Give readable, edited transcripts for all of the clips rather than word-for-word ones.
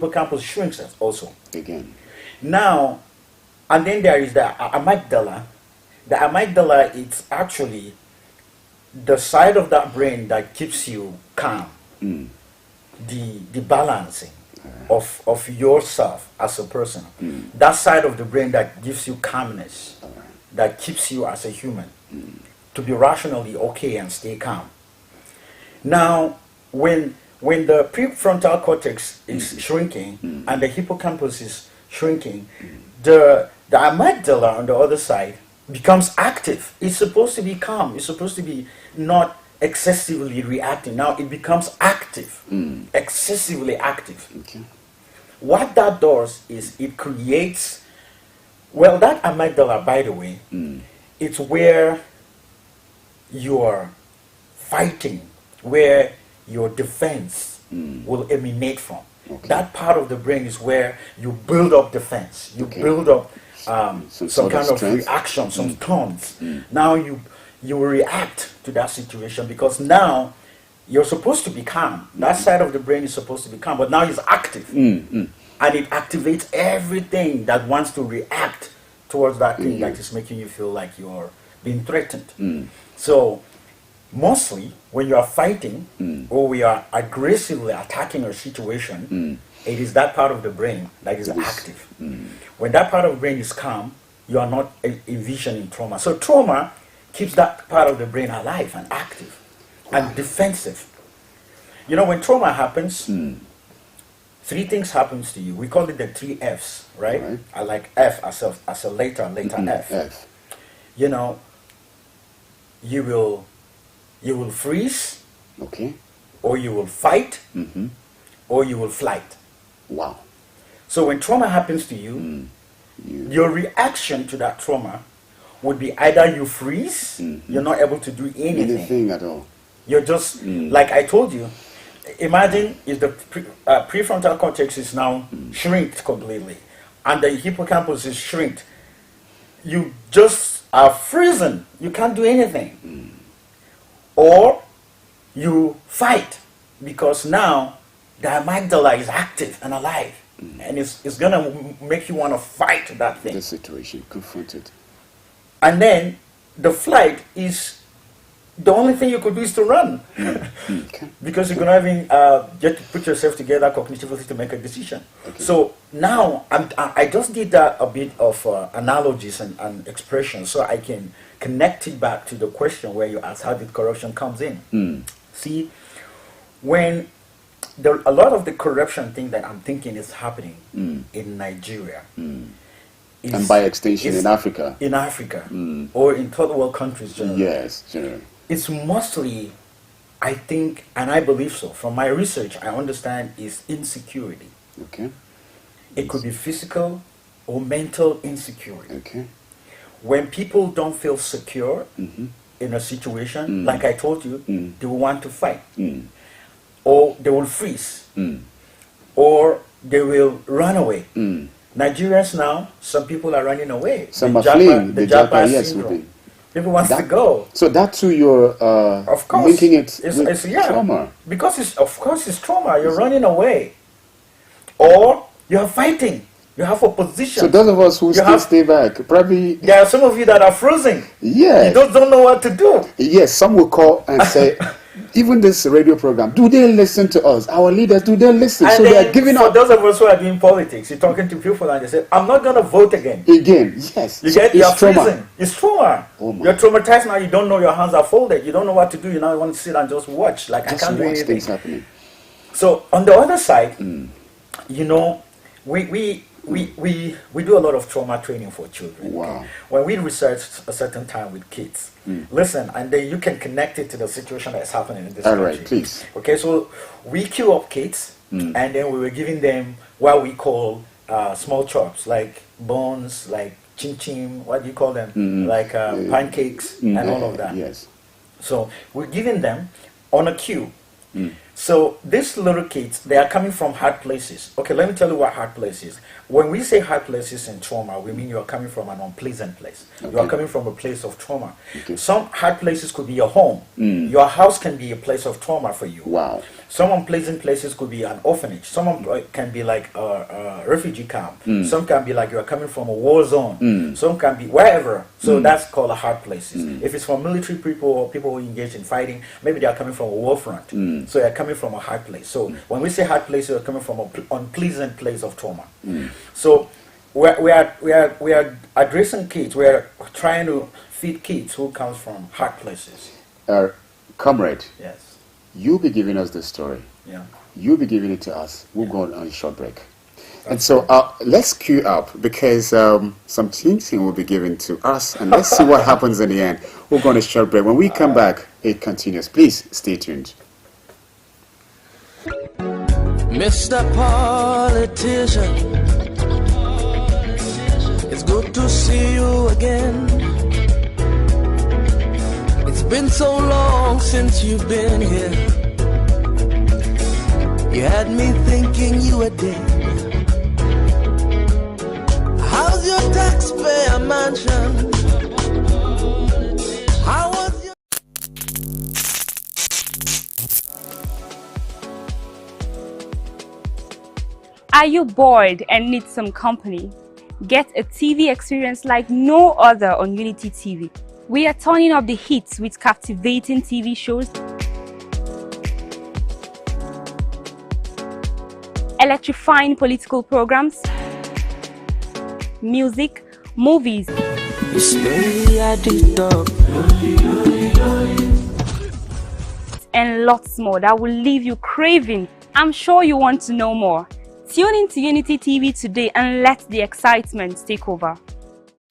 hippocampus shrinks also. Again. Now, and then there is the amygdala. The amygdala is actually the side of that brain that keeps you calm, the balancing of yourself as a person. That side of the brain that gives you calmness, that keeps you as a human to be rationally okay and stay calm. Now, when the prefrontal cortex is shrinking and the hippocampus is shrinking, the amygdala on the other side becomes active. It's supposed to be calm. It's supposed to be not excessively reacting. Now it becomes active, excessively active. Okay. What that does is it creates, well, that amygdala, by the way, it's where you're fighting, where your defense will emanate from. Okay. That part of the brain is where you build up defense. You build up some kind of reaction, some tones. Now you will react to that situation because now you're supposed to be calm. That side of the brain is supposed to be calm, but now it's active. And it activates everything that wants to react towards that thing that is making you feel like you're being threatened. So mostly when you are fighting or we are aggressively attacking a situation, it is that part of the brain that is active. When that part of the brain is calm, you are not envisioning trauma. So trauma keeps that part of the brain alive and active and defensive. You know, when trauma happens, three things happens to you. We call it the 3 Fs, right? I like F as a later F. You know, you will freeze, or you will fight, or you will flight. Wow. So when trauma happens to you, your reaction to that trauma would be either you freeze, you're not able to do anything at all. You're just, like I told you, imagine if the prefrontal cortex is now shrinked completely, and the hippocampus is shrinked. You just are frozen. You can't do anything. Or you fight, because now the amygdala is active and alive. And it's going to make you want to fight that thing. The situation, confronted. And then the flight is the only thing you could do is to run. Because you're going to even get to put yourself together cognitively to make a decision. So now I just did a bit of analogies and expressions so I can connect it back to the question where you asked how did corruption comes in. See, when a lot of the corruption thing that I'm thinking is happening in Nigeria, and by extension in Africa. In Africa, or in third world countries generally. Yes, generally. It's mostly, I think, and I believe so, from my research, I understand, is insecurity. It could be physical or mental insecurity. When people don't feel secure in a situation, like I told you, they will want to fight. Or they will freeze. Or they will run away. Nigerians now, some people are running away. Some are fleeing. The Japan syndrome. People want to go. So that too, you're of course, linking it it's with trauma. Because of course it's trauma. You're running away. Or you're fighting. You have opposition. So those of us who still stay back, probably... There are some of you that are frozen. Yeah. You don't know what to do. Yes, some will call and say... Even this radio program, do they listen to us? Our leaders, do they listen? And so they are giving up. For those of us who are doing politics, you're talking to people and they say, I'm not going to vote again. Yes. You're freezing. It's trauma. Oh my. You're traumatized now. You don't know your hands are folded. You don't know what to do. You now want to sit and just watch. Like, I can't do anything. Things happening. So, on the other side, you know, we do a lot of trauma training for children. Wow. When we research a certain time with kids, listen, and then you can connect it to the situation that's happening in this country. All right, please. Okay, so we queue up kids, and then we were giving them what we call small chops, like bones, like chin-chin, what do you call them? Like pancakes and all of that. Yes. So we're giving them on a queue. So these little kids, they are coming from hard places. Okay, let me tell you what hard place is. When we say hard places in trauma, we mean you are coming from an unpleasant place. Okay. You are coming from a place of trauma. Okay. Some hard places could be your home. Your house can be a place of trauma for you. Wow. Some unpleasant places could be an orphanage. Some can be like a refugee camp. Some can be like you are coming from a war zone. Some can be wherever. So that's called a hard places. If it's from military people or people who engage in fighting, maybe they are coming from a war front. So they are coming from a hard place. So when we say hard place, we are coming from an unpleasant place of trauma. So we are addressing kids. We are trying to feed kids who comes from hard places. Comrade. Yes. You'll be giving us the story. Yeah. You'll be giving it to us. We'll go on a short break. And so let's queue up because some teaching will be given to us, and let's see what happens in the end. We'll go on a short break. When we come back, it continues. Please stay tuned. Mr. Politician, it's good to see you again. It's been so long since you've been here. You had me thinking you were dead. How's your taxpayer mansion? How was your... Are you bored and need some company? Get a TV experience like no other on Unity TV. We are turning up the hits with captivating TV shows, electrifying political programs, music, movies, and lots more that will leave you craving. I'm sure you want to know more. Tune in to Unity TV today and let the excitement take over.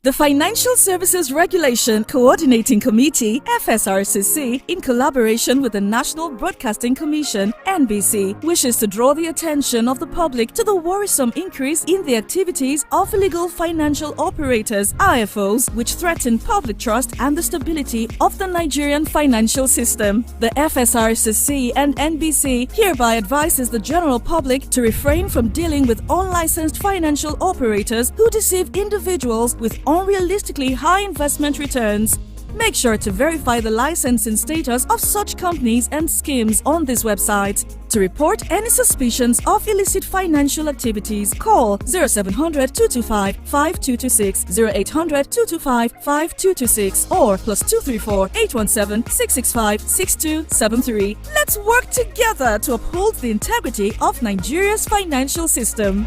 The Financial Services Regulation Coordinating Committee, FSRCC, in collaboration with the National Broadcasting Commission, NBC, wishes to draw the attention of the public to the worrisome increase in the activities of illegal financial operators, IFOs, which threaten public trust and the stability of the Nigerian financial system. The FSRCC and NBC hereby advises the general public to refrain from dealing with unlicensed financial operators who deceive individuals with unrealistically high investment returns. Make sure to verify the licensing status of such companies and schemes on this website. To report any suspicions of illicit financial activities, call 0700 225 5226, 0800 225 5226, or +234 817 665 6273. Let's work together to uphold the integrity of Nigeria's financial system.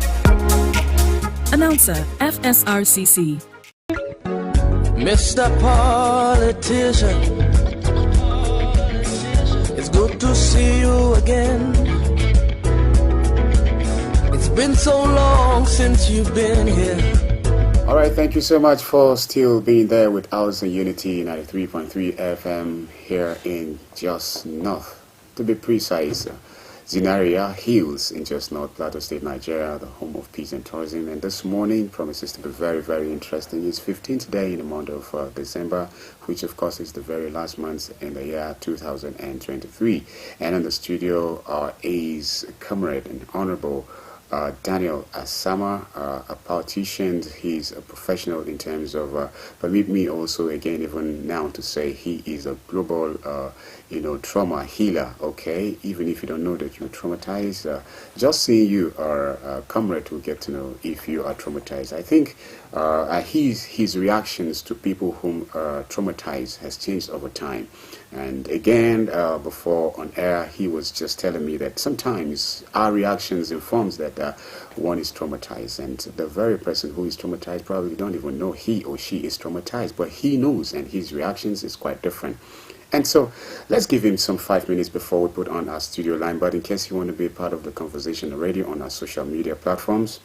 Announcer, FSRCC. Mr. Politician, it's good to see you again. It's been so long since you've been here. All right, thank you so much for still being there with HAUSA Unity 93.3 FM here in Just North. To be precise, ZINARIYA Hills in Just North, Plateau State, Nigeria, the home of peace and tourism. And this morning promises to be very, very interesting. It's 15th day in the month of December, which of course is the very last month in the year 2023. And in the studio is Comrade and Honorable Daniel Asama, a politician. He's a professional in terms of, permit me also again even now to say he is a global trauma healer, okay? Even if you don't know that you're traumatized, just seeing you are comrade will get to know if you are traumatized. I think his reactions to people whom traumatized has changed over time. And again, before on air, he was just telling me that sometimes our reactions informs that one is traumatized, and the very person who is traumatized probably don't even know he or she is traumatized, but he knows, and his reactions is quite different. And so let's give him some 5 minutes before we put on our studio line. But in case you want to be a part of the conversation already on our social media platforms,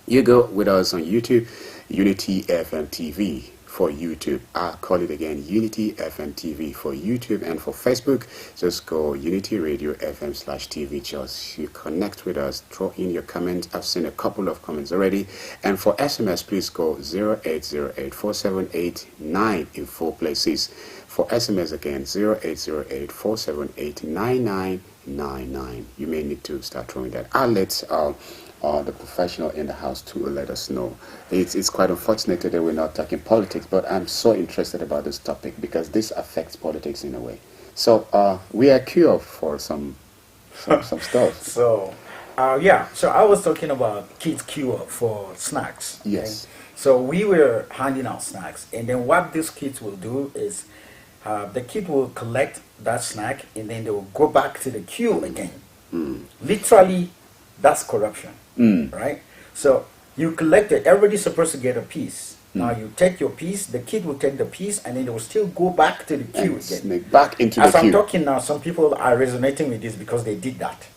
you go with us on YouTube, Unity FM TV for YouTube. I'll call it again, Unity FM TV for YouTube. And for Facebook, just go Unity Radio FM/TV. Just you connect with us, throw in your comments. I've seen a couple of comments already. And for SMS, please go 0808 478 9 in 4 places. For SMS again, 0808 478 99 599. You may need to start throwing that. I'll let the professional in the house to let us know. It's quite unfortunate that we're not talking politics, but I'm so interested about this topic because this affects politics in a way. So we are queued for some stuff. So, so I was talking about kids queue up for snacks. Yes. Okay? So we were handing out snacks, and then what these kids will do is the kid will collect that snack, and then they will go back to the queue again. Literally, that's corruption, right? So you collect it. Everybody's supposed to get a piece. Now you take your piece, the kid will take the piece, and then they will still go back to the queue again. Sneak back into As the I'm queue. talking now, some people are resonating with this because they did that.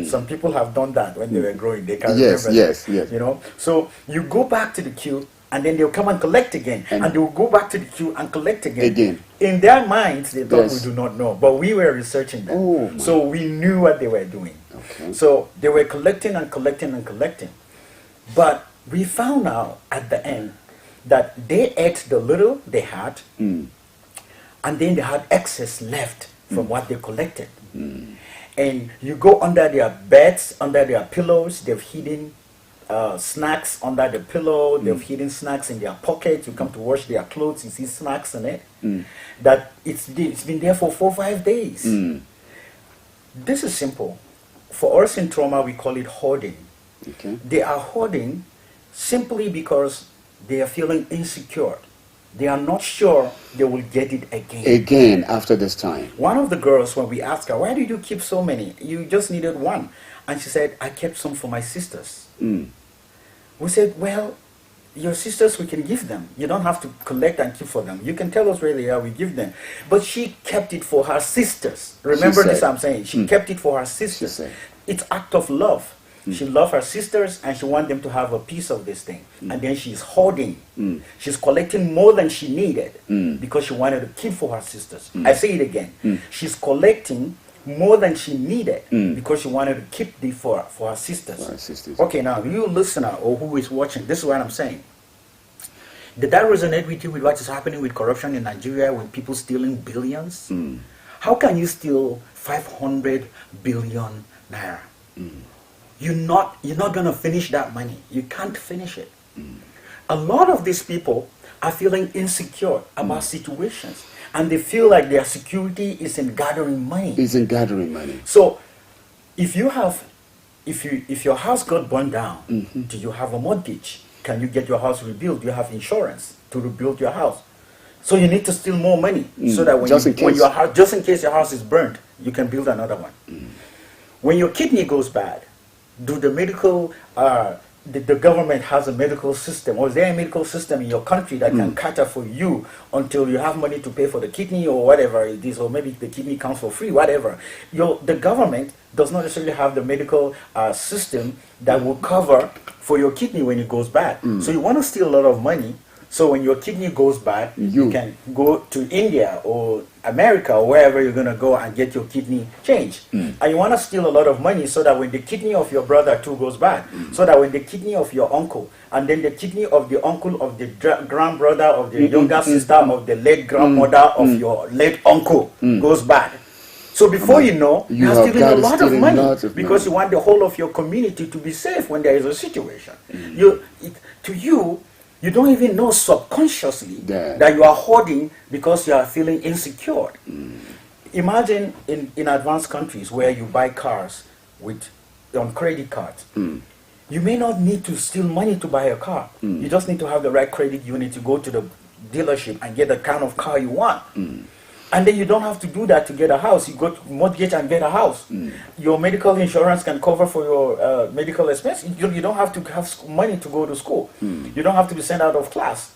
Some people have done that when they were growing. They can remember yes. You know, so you go back to the queue, and then they'll come and collect again, and they will go back to the queue and collect again. In their minds, they thought we do not know, but we were researching them, so we knew what they were doing. Okay. So they were collecting and collecting and collecting, but we found out at the end that they ate the little they had, and then they had excess left from what they collected. And you go under their beds, under their pillows, they've hidden snacks under the pillow, they've hidden snacks in their pockets. You come to wash their clothes, you see snacks in it. That it's been there for 4 or 5 days. This is simple. For us in trauma, we call it hoarding. Okay. They are hoarding simply because they are feeling insecure. They are not sure they will get it again. Again after this time. One of the girls, when we asked her, why did you keep so many? You just needed one. And she said, I kept some for my sisters. We said, well, your sisters, we can give them. You don't have to collect and keep for them. You can tell us where they are, we give them. But she kept it for her sisters. Remember this I'm saying? She kept it for her sisters. It's act of love. She loves her sisters and she wants them to have a piece of this thing. And then she's hoarding. She's collecting more than she needed because she wanted to keep for her sisters. I say it again. She's collecting more than she needed because she wanted to keep it for her sisters. For her sisters. Okay, now you listener or who is watching, this is what I'm saying. Did that resonate with you with what is happening with corruption in Nigeria with people stealing billions? How can you steal 500 billion naira? You're not gonna finish that money. You can't finish it. A lot of these people are feeling insecure about situations, and they feel like their security is in gathering money. Is in gathering money. So, if your house got burned down, do you have a mortgage? Can you get your house rebuilt? Do you have insurance to rebuild your house? So you need to steal more money so that just in case your house is burned, you can build another one. When your kidney goes bad, do the medical, the government has a medical system, or is there a medical system in your country that can cater for you until you have money to pay for the kidney or whatever it is, or maybe the kidney comes for free, whatever. The government does not necessarily have the medical system that will cover for your kidney when it goes bad. So you want to steal a lot of money. So when your kidney goes bad, you can go to India or America or wherever you're going to go and get your kidney changed. And you want to steal a lot of money so that when the kidney of your brother too goes bad, so that when the kidney of your uncle and then the kidney of the uncle of the grandbrother of the younger sister of the late grandmother of your late uncle goes bad. So before you know, you're stealing a lot of money because you want the whole of your community to be safe when there is a situation. You don't even know subconsciously that you are hoarding because you are feeling insecure. Imagine in advanced countries where you buy cars on credit cards. You may not need to steal money to buy a car. You just need to have the right credit unit to go to the dealership and get the kind of car you want. And then you don't have to do that to get a house. You go to mortgage and get a house. Your medical insurance can cover for your medical expenses. You don't have to have money to go to school. You don't have to be sent out of class.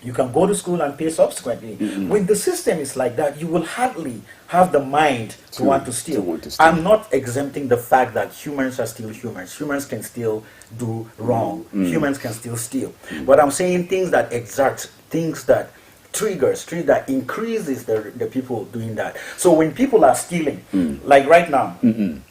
You can go to school and pay subsequently. When the system is like that, you will hardly have the mind to want to steal. I'm not exempting the fact that humans are still humans. Humans can still do wrong. Humans can still steal. But I'm saying things that exert, things that trigger increases the people doing that. So when people are stealing, like right now,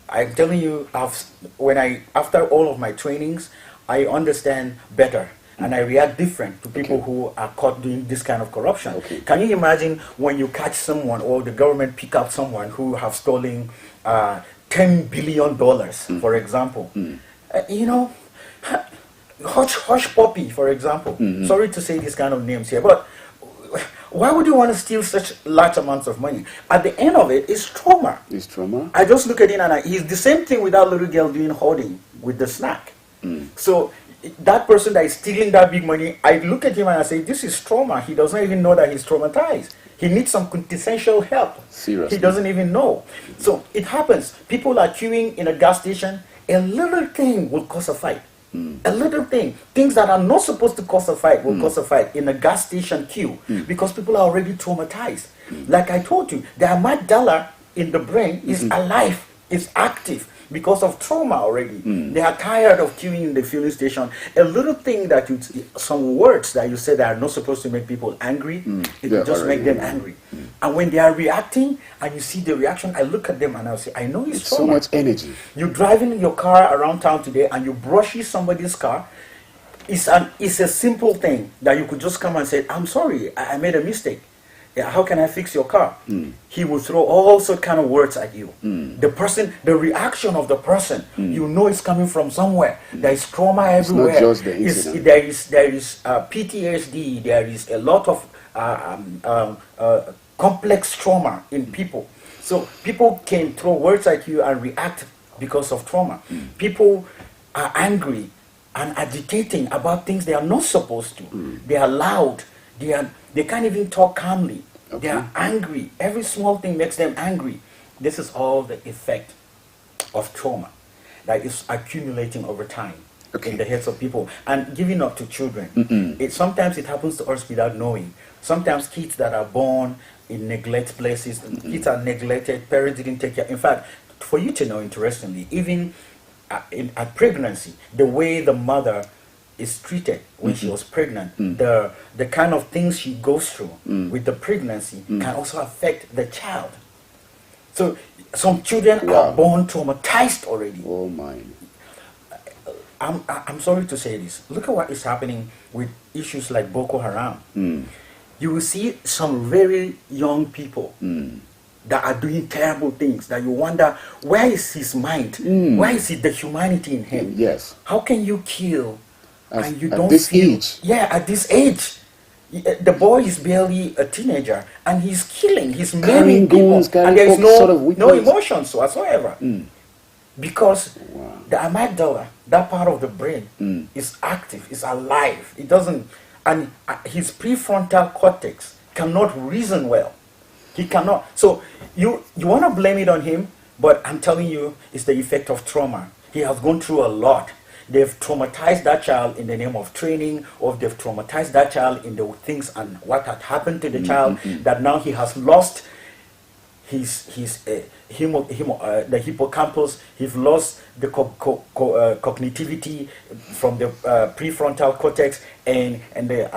I'm telling you, after all of my trainings, I understand better and I react different to people who are caught doing this kind of corruption. Can you imagine when you catch someone or the government pick up someone who have stolen $10 billion, for example. You know, Hush Puppy, for example. Sorry to say these kind of names here, but why would you want to steal such large amounts of money? At the end of it, it's trauma. It's trauma? I just look at it and he's the same thing with that little girl doing hoarding with the snack. So that person that is stealing that big money, I look at him and I say, this is trauma. He doesn't even know that he's traumatized. He needs some quintessential help. Seriously. He doesn't even know. So it happens. People are queuing in a gas station. A little thing will cause a fight. A little thing. Things that are not supposed to cause a fight will cause a fight in a gas station queue because people are already traumatized. Like I told you, the amygdala in the brain is alive, is active because of trauma already. They are tired of queuing in the filling station. A little thing that you, some words that you say that are not supposed to make people angry, it will just make them angry. And when they are reacting and you see the reaction, I look at them and I'll say, I know it's trauma. So much energy. You're driving your car around town today and you brush somebody's car. It's a simple thing that you could just come and say, I'm sorry, I made a mistake. Yeah, how can I fix your car? He will throw all sorts kind of words at you. The person, the reaction of the person, you know it's coming from somewhere. There is trauma everywhere. It's not just the incident. There is PTSD. There is a lot of complex trauma in people. So people can throw words at you and react because of trauma. People are angry and agitating about things they are not supposed to. They are loud. They can't even talk calmly. They are angry. Every small thing makes them angry. This is all the effect of trauma that is accumulating over time in the heads of people and giving up to children. Sometimes it happens to us without knowing. Sometimes kids that are born in neglect places, kids are neglected, parents didn't take care. In fact, for you to know, interestingly, even at pregnancy, the way the mother is treated when she was pregnant, the kind of things she goes through with the pregnancy can also affect the child. So some children are born traumatized already. Oh my. I'm sorry to say this. Look at what is happening with issues like Boko Haram. You will see some very young people that are doing terrible things that you wonder, where is his mind? Where is the humanity in him? Yes. How can you kill and you at don't this feel, age? Yeah, at this age. The boy is barely a teenager and he's killing, he's murdering people, and there is no emotions whatsoever. Because the amygdala, that part of the brain, is active, is alive. It doesn't, and his prefrontal cortex cannot reason well. He cannot. So you want to blame it on him, but I'm telling you, it's the effect of trauma. He has gone through a lot. They've traumatized that child in the name of training, or they've traumatized that child in the things and what had happened to the child, that now he has lost the hippocampus. He's lost the cognitivity from the prefrontal cortex, and the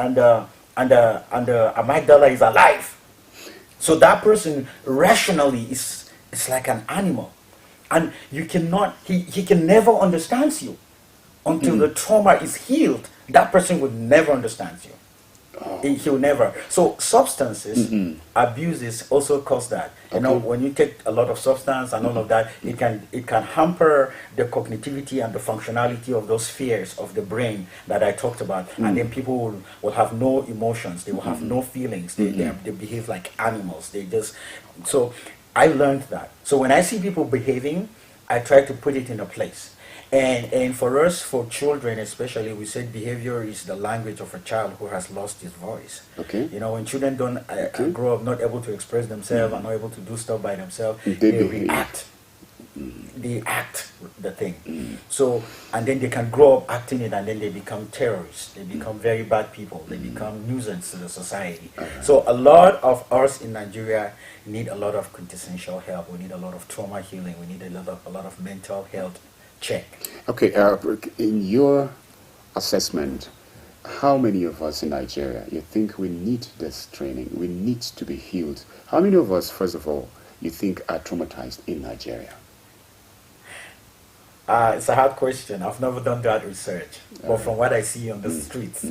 amygdala is alive. So that person rationally is like an animal, and you cannot. He can never understand you until the trauma is healed. That person would never understand you. He'll never. So substances abuses also cause that. You know, when you take a lot of substance and all of that, it can hamper the cognitivity and the functionality of those spheres of the brain that I talked about. And then people will have no emotions. They will have no feelings. They behave like animals. So I learned that. So when I see people behaving, I try to put it in a place. And for us, for children especially, we said behavior is the language of a child who has lost his voice. You know, when children don't grow up not able to express themselves and not able to do stuff by themselves, they react. They act the thing. So, and then they can grow up acting it, and then they become terrorists. They become very bad people. They become nuisance to the society. So a lot of us in Nigeria need a lot of quintessential help. We need a lot of trauma healing. We need a lot of mental health check. Okay, in your assessment, how many of us in Nigeria you think we need this training? We need to be healed. How many of us, first of all, you think are traumatized in Nigeria? It's a hard question. I've never done that research. But from what I see on the streets,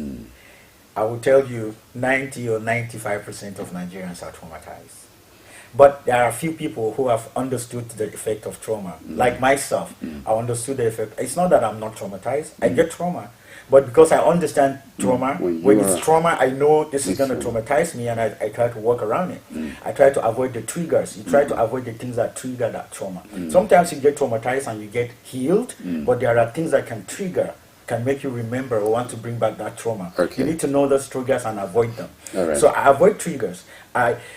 I will tell you 90 or 95% of Nigerians are traumatized. But there are a few people who have understood the effect of trauma. Like myself, I understood the effect. It's not that I'm not traumatized. I get trauma. But because I understand trauma, when it's trauma, I know this is going to traumatize me, and I try to work around it. I try to avoid the triggers. You try to avoid the things that trigger that trauma. Sometimes you get traumatized and you get healed, but there are things that can trigger, can make you remember or want to bring back that trauma. Okay. You need to know those triggers and avoid them. All right. So I avoid triggers.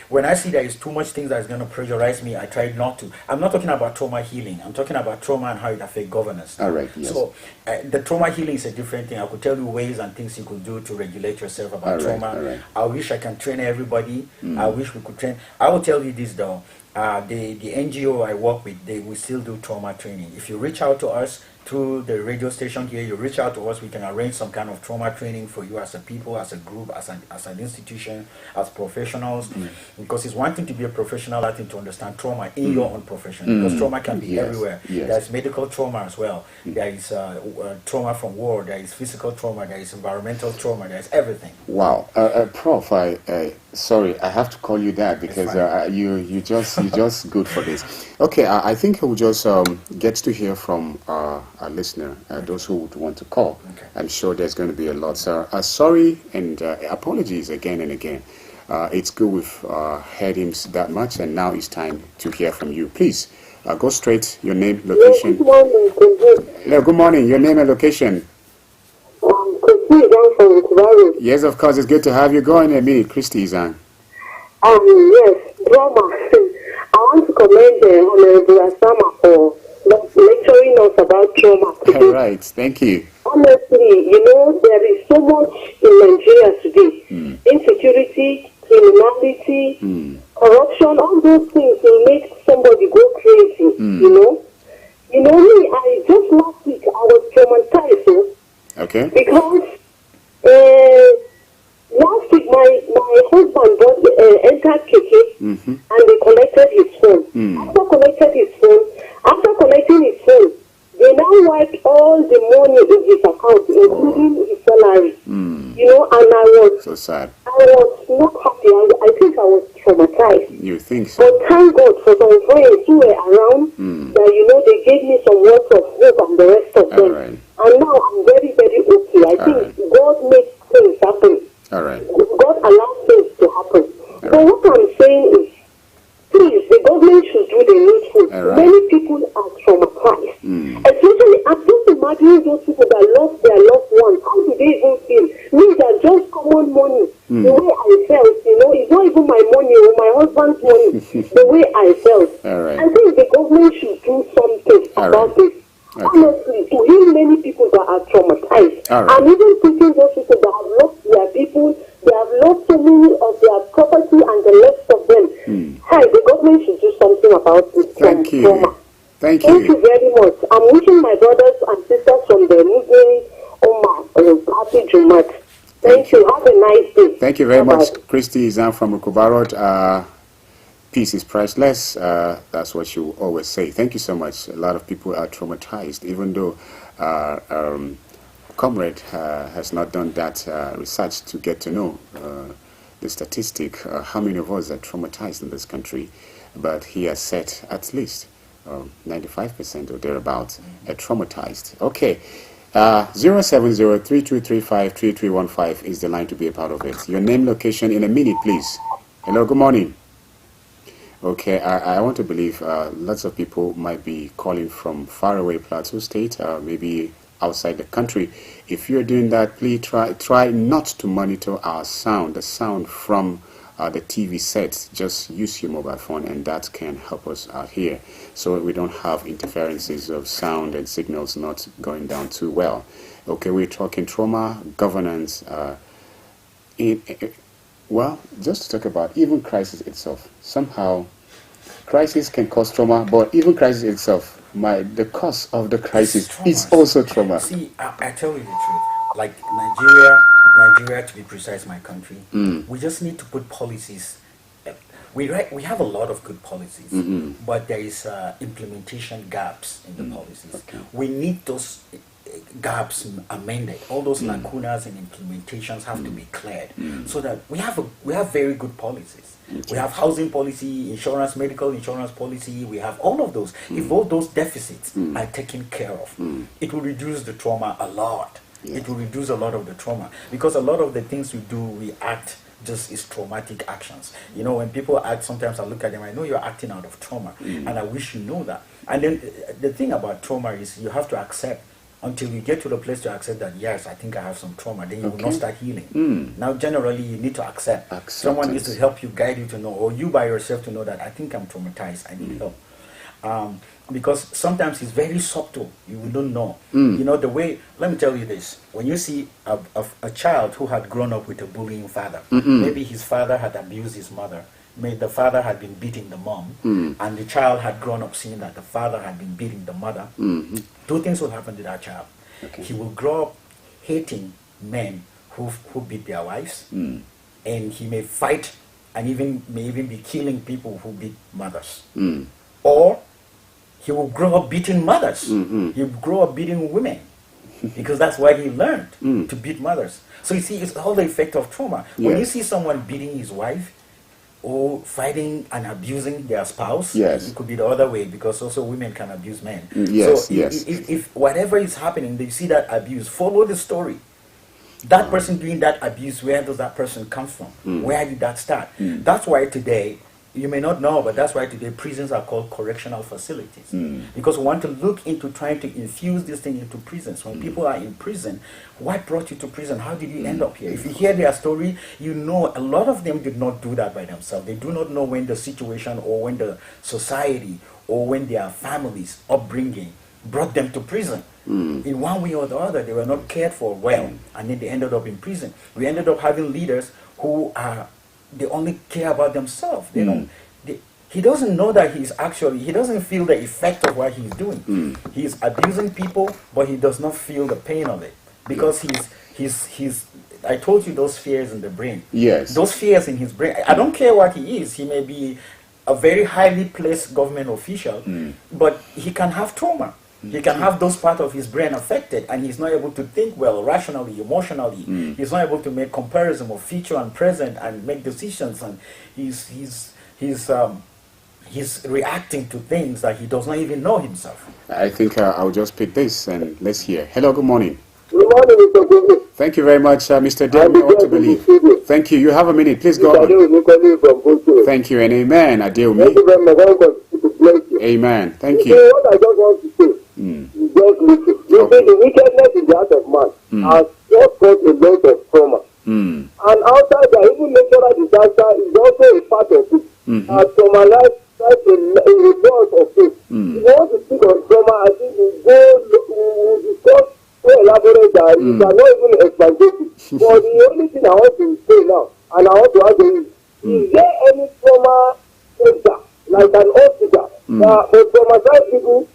When I see there is too much things that is going to pressurize me, I try not to. I'm not talking about trauma healing. I'm talking about trauma and how it affects governance. All right, yes. So the trauma healing is a different thing. I could tell you ways and things you could do to regulate yourself about trauma. All right. I wish I can train everybody. I wish we could train. I will tell you this though. The NGO I work with, we still do trauma training. If you reach out to us through the radio station here, you reach out to us, we can arrange some kind of trauma training for you as a people, as a group, as an institution, as professionals. Because it's one thing to be a professional, I think to understand trauma in your own profession. Because trauma can be everywhere. Yes. There's medical trauma as well. There is trauma from war. There is physical trauma. There is environmental trauma. There is everything. Wow, Prof, sorry, I have to call you that because you just good for this. Okay, I think we'll just get to hear from our listener, those who would want to call. Okay. I'm sure there's going to be a lot. Sorry and apologies again and again. It's good we've heard him that much, and now it's time to hear from you. Please go straight. Your name, location. Good morning. Hello, good morning. Your name and location. Yes, of course. It's good to have you. Go in a minute, Christy Izan. Yes, drama. I want to commend Honorable Asama for lecturing us about trauma today. All right, thank you. Honestly, there is so much in Nigeria today. Insecurity, criminality, corruption, all those things will make somebody go crazy, me, I just last week, I was traumatized, Okay. because last week my husband entered Keke and they collected his phone. After collecting his phone, they now wiped all the money in his account, including his salary. And I was So sad. I was not happy. I think I was traumatized. You think so? But thank God for some friends who were around that they gave me some words of hope and the rest of them. Right. And now I'm very, very okay. I think God makes things happen. All right. God allows things to happen. But what I'm saying is, please, the government should do the needful. Many people are traumatized. Especially, I'm just imagining those people that lost their loved ones. How do they even feel? Me, that just common money. The way I felt, it's not even my money or my husband's money. The way I felt. I think the government should do something about this. Honestly, to heal many people that are traumatized. And even teaching those people that have lost their people, they have lost so many of their property and the rest of them. The government should do something about this trauma. Thank Thank you very much. I'm wishing my brothers and sisters from the Muslim Ummah happy Jumat. Thank you. Have a nice day. Thank you very much, Christy Izan from Ukubarot. Peace is priceless. That's what you always say. Thank you so much. A lot of people are traumatized, even though Comrade has not done that research to get to know the statistic, how many of us are traumatized in this country. But he has said at least 95% or thereabouts are traumatized. Okay. 070-3235-3315 is the line to be a part of it. Your name, location in a minute, please. Hello, good morning. Okay, I want to believe lots of people might be calling from faraway Plateau State, maybe outside the country. If you're doing that, please try not to monitor our sound, the sound from the TV sets. Just use your mobile phone, and that can help us out here, so we don't have interferences of sound and signals not going down too well. Okay, we're talking trauma, governance, well, just to talk about even crisis itself. Somehow, crisis can cause trauma, but even crisis itself, the cause of the crisis is also trauma. See, I tell you the truth. Like Nigeria, to be precise, my country, we just need to put policies. We have a lot of good policies, but there is implementation gaps in the policies. Okay. We need those gaps amended. All those lacunas and implementations have to be cleared, so that we have very good policies. We have housing policy, insurance, medical insurance policy. We have all of those. If all those deficits are taken care of, it will reduce the trauma a lot. It will reduce a lot of the trauma, because a lot of the things we do, we act just is traumatic actions. You know, when people act, sometimes I look at them, I know you're acting out of trauma, and I wish you know that. And then the thing about trauma is you have to accept. Until you get to the place to accept that, yes, I think I have some trauma, then you will not start healing. Now, generally, you need to accept. Someone needs to help you, guide you to know, or you by yourself to know that I think I'm traumatized, I need help. Because sometimes it's very subtle, you don't know. You know, the way, let me tell you this, when you see a child who had grown up with a bullying father, maybe his father had abused his mother, maybe the father had been beating the mom, and the child had grown up seeing that the father had been beating the mother, two things will happen to that child. He will grow up hating men who beat their wives, and he may fight and may even be killing people who beat mothers. Or he will grow up beating mothers. He will grow up beating women, because that's why he learned to beat mothers. So you see, it's all the effect of trauma. When you see someone beating his wife, or fighting and abusing their spouse, it could be the other way, because also women can abuse men. If whatever is happening, you see that abuse, follow the story. That person doing that abuse, where does that person come from? Where did that start? That's why today, you may not know, but that's why today prisons are called correctional facilities. Because we want to look into trying to infuse this thing into prisons. When people are in prison, what brought you to prison? How did you end up here? If you hear their story, you know a lot of them did not do that by themselves. They do not know when the situation, or when the society, or when their families' upbringing brought them to prison. In one way or the other, they were not cared for well, and then they ended up in prison. We ended up having leaders who are, they only care about themselves. They don't. He doesn't know that he doesn't feel the effect of what he's doing. He's abusing people, but he does not feel the pain of it, because he's. I told you those fears in the brain. Those fears in his brain. I don't care what he is. He may be a very highly placed government official, but he can have trauma. He can have those parts of his brain affected, and he's not able to think well, rationally, emotionally. He's not able to make comparison of future and present and make decisions, and he's reacting to things that he does not even know himself. I think I'll just pick this and let's hear. Hello, good morning. Good morning, Mr. Gomez. Thank you very much, Mr. Dame. What to believe. Thank you. You have a minute. Please go on. Thank you and amen. Adeomi. Thank you very much. God bless you. Amen. Thank you. What I just want to say. Just listen. You see, the wickedness in the heart of man has just caused a lot of trauma. And outside that, even natural disaster is also a part of it. Trauma life is a result of it. If you want to speak on trauma, I think we discuss so elaborate that you cannot even explain it. But the only thing I want to say now, and I want to ask you, is there any trauma center, like an hospital, that for traumatized people,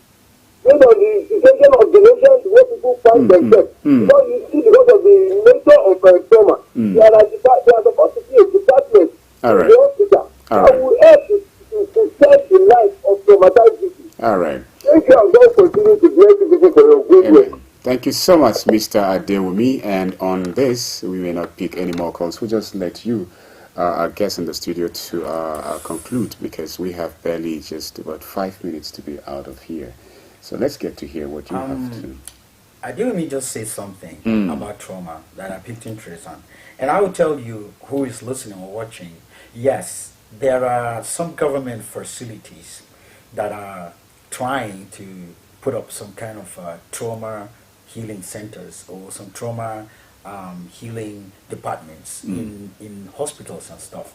based on the situation of the nation, where people find themselves? Because you see, because of the nature of trauma, there are supposed to be a department in the hospital that will help to save the life of traumatized people. Thank you, and God continue to bless you for your good work. Thank you so much, Mr. Adewumi. And on this, we may not pick any more calls. We'll just let you, our guests in the studio, to conclude, because we have barely just about 5 minutes to be out of here. So let's get to hear what you have to. Adewumi just said something about trauma that I picked interest on. And I will tell you who is listening or watching, yes, there are some government facilities that are trying to put up some kind of trauma healing centers, or some trauma healing departments in hospitals and stuff.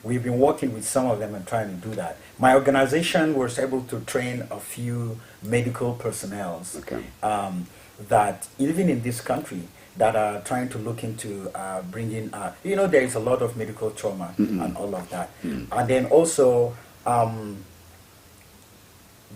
We've been working with some of them and trying to do that. My organization was able to train a few medical personnel that even in this country that are trying to look into bringing, there is a lot of medical trauma and all of that. And then also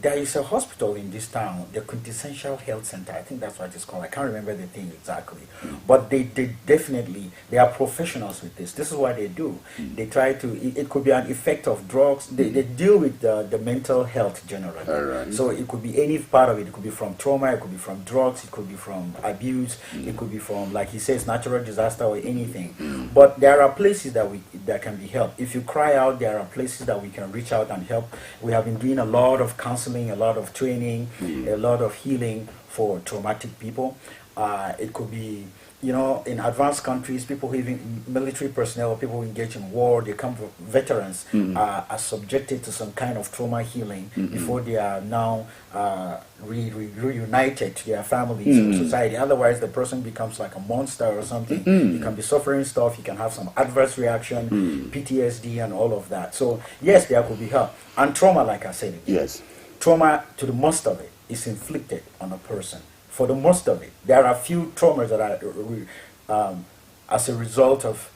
there is a hospital in this town, the Quintessential Health Center. I think that's what it's called. I can't remember the thing exactly. But they definitely, they are professionals with this. This is what they do. They try to, it could be an effect of drugs. They deal with the mental health generally. Right. So it could be any part of it. It could be from trauma, it could be from drugs, it could be from abuse, it could be from, like he says, natural disaster or anything. But there are places that can be helped. If you cry out, there are places that we can reach out and help. We have been doing a lot of counseling, a lot of training, a lot of healing for traumatic people. It could be, in advanced countries, people who even military personnel, people who engage in war, they come from veterans, are subjected to some kind of trauma healing before they are now reunited to their families and society. Otherwise, the person becomes like a monster or something. You can be suffering stuff, you can have some adverse reaction, PTSD and all of that. So, yes, there could be help. And trauma, like I said, trauma, to the most of it, is inflicted on a person. For the most of it, there are a few traumas that are as a result of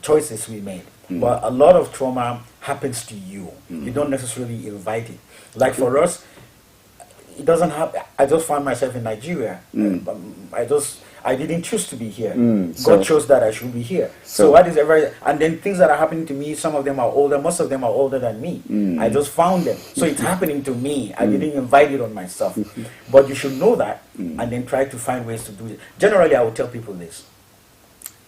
choices we made. But a lot of trauma happens to you. You don't necessarily invite it. Like for us, it doesn't happen. I just found myself in Nigeria. I didn't choose to be here. God chose that I should be here. So what is ever, and then things that are happening to me, some of them are older, most of them are older than me. I just found them. So it's happening to me. I didn't invite it on myself. But you should know that and then try to find ways to do it. Generally, I would tell people this.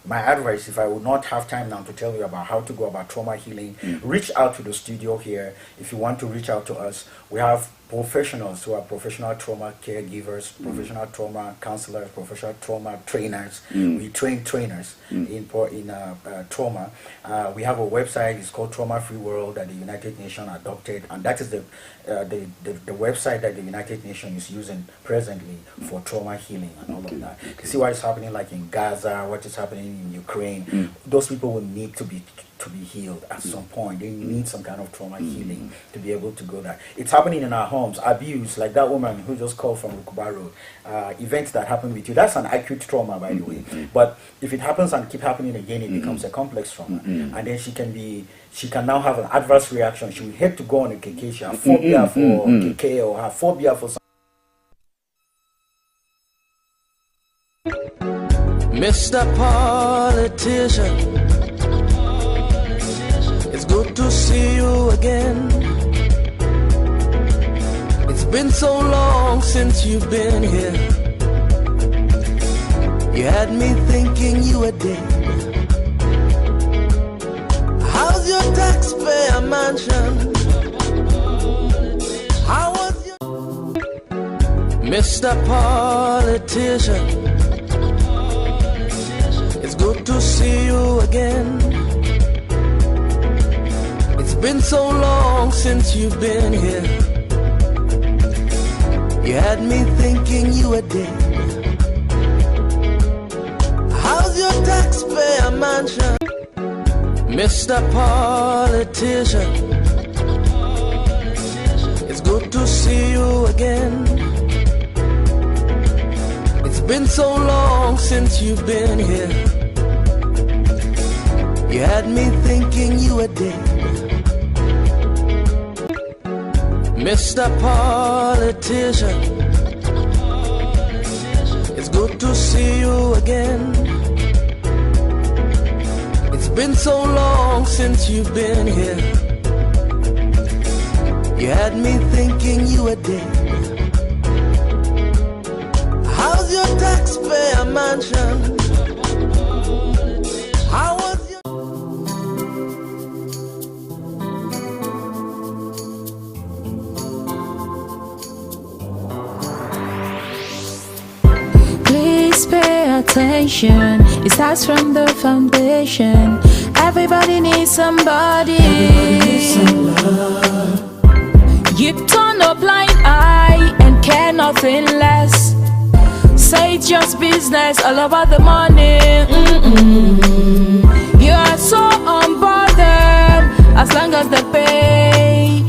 My advice, if I would not have time now to tell you about how to go about trauma healing, reach out to the studio here. If you want to reach out to us, we have professionals who are professional trauma caregivers, professional trauma counselors, professional trauma trainers. We train trainers in trauma. We have a website. It's called Trauma Free World that the United Nations adopted, and that is the website that the United Nations is using presently for trauma healing and all of that. You see what is happening, like in Gaza, what is happening in Ukraine. Those people will need to be healed at some point. They need some kind of trauma healing to be able to go there. It's happening in our homes. Abuse, like that woman who just called from Rukuba Road. Events that happen with you, that's an acute trauma, by the way. But if it happens and keep happening again, it becomes a complex trauma. And then she can now have an adverse reaction. She will hate to go on a KK. She have phobia for KK or have phobia for something. Mr. Politician, it's good to see you again. It's been so long since you've been here. You had me thinking you were dead. How's your taxpayer mansion? How was your Mr. Politician? It's good to see you again. It's been so long since you've been here. You had me thinking you were dead. How's your taxpayer mansion? Mr. Politician, it's good to see you again. It's been so long since you've been here. You had me thinking you were dead. Mr. Politician, it's good to see you again. It's been so long since you've been here. You had me thinking you were dead. How's your taxpayer mansion? How was your Please pay attention. It starts from the foundation. Everybody needs somebody. You turn a blind eye and care nothing less. Say it's just business, all about the money. You are so unbothered as long as they pay.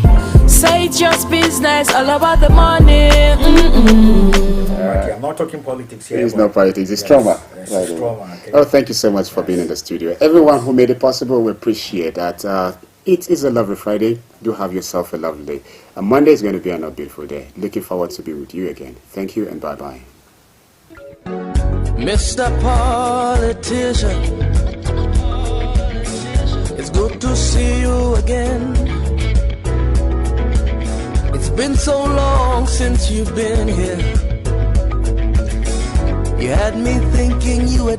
Say it's just business, all about the money. I'm not talking politics here. It's not politics, it's trauma. Yes, it's trauma. Okay. Oh, thank you so much for being in the studio. Everyone who made it possible, we appreciate that. It is a lovely Friday. Do have yourself a lovely day. And Monday is going to be another beautiful day. Looking forward to be with you again. Thank you and bye-bye. Mr. Politician, it's good to see you again. It's been so long since you've been here. You had me thinking you were